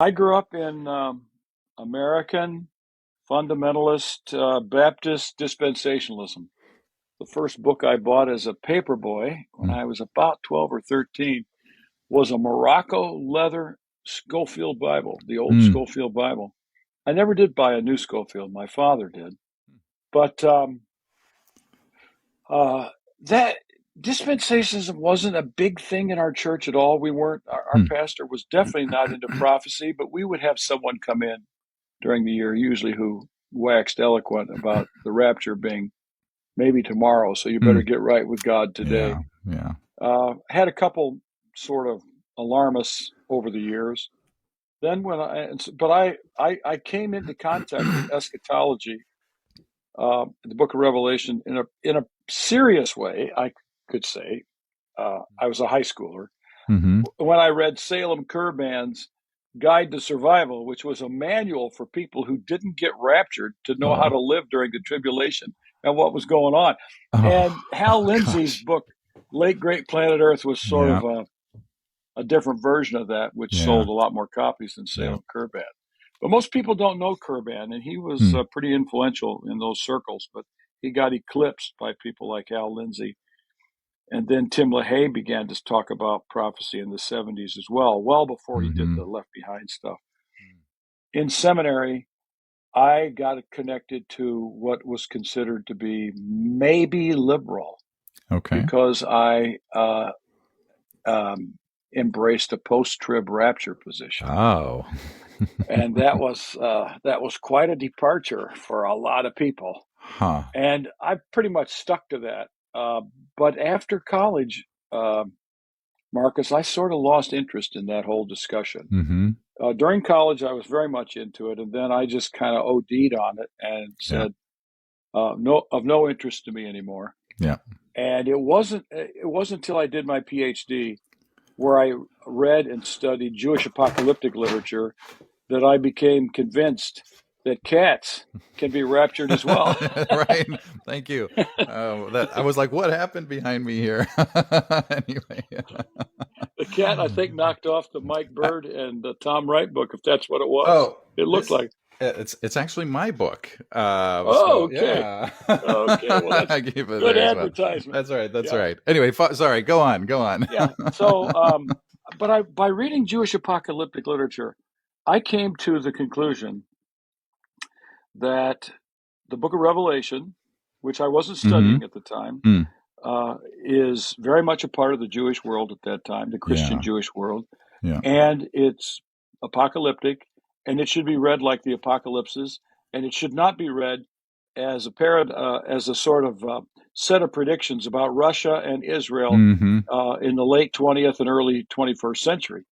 I grew up in American fundamentalist Baptist dispensationalism. The first book I bought as a paper boy when Hmm. I was about 12 or 13 was a Morocco leather Schofield Bible, the old Mm. Schofield Bible. I never did buy a new Schofield. My father did. But uh, that dispensationalism wasn't a big thing in our church at all. We weren't, our Hmm. pastor was definitely not into prophecy, but we would have someone come in during the year, usually who waxed eloquent about the rapture being maybe tomorrow, so you better Hmm. get right with God today. Yeah. Yeah. Had a couple sort of alarmists over the years. Then I came into contact with eschatology, the Book of Revelation, in a serious way. I could say I was a high schooler Hmm. when I read Salem Kurbann's Guide to Survival, which was a manual for people who didn't get raptured to know how Oh. to live during the tribulation and what was going on. Oh. And Hal Oh Lindsey's gosh. book, Late Great Planet Earth, was sort Yeah. of a different version of that, which Yeah. sold a lot more copies than Yeah. Salem Kurban. But most people don't know Kurban, and he was Hmm. pretty influential in those circles. But he got eclipsed by people like Hal Lindsey. And then Tim LaHaye began to talk about prophecy in the 70s as well before he did Hmm. the Left Behind stuff. In seminary, I got connected to what was considered to be maybe liberal Okay. because I um, embraced a post-trib rapture position, Oh. and that was quite a departure for a lot of people. Huh. And I pretty much stuck to that. But after college, Marcus, I sort of lost interest in that whole discussion. Hmm. During college, I was very much into it, and then I just kind of OD'd on it and Yeah. said, no interest to me anymore. Yeah. And it wasn't until I did my PhD where I read and studied Jewish apocalyptic literature that I became convinced that cats can be raptured as well. Right. Thank you. That I was like, what happened behind me here? Anyway. The cat, I think, knocked off the Mike Bird and the Tom Wright book, if that's what it was. Oh, It looked this like. it's actually my book. Oh, So okay. yeah, Okay. Well, that's I gave it good there as well. advertisement. That's right. That's Yeah. right. Anyway, sorry. Go on. Go on. Yeah. So, by reading Jewish apocalyptic literature, I came to the conclusion that the book of Revelation, which I wasn't Hmm. studying at the time, Mm. is very much a part of the Jewish world at that time, the Christian Yeah. Jewish world, Yeah. and it's apocalyptic, and it should be read like the apocalypses, and it should not be read as a sort of set of predictions about Russia and Israel Hmm. in the late 20th and early 21st century.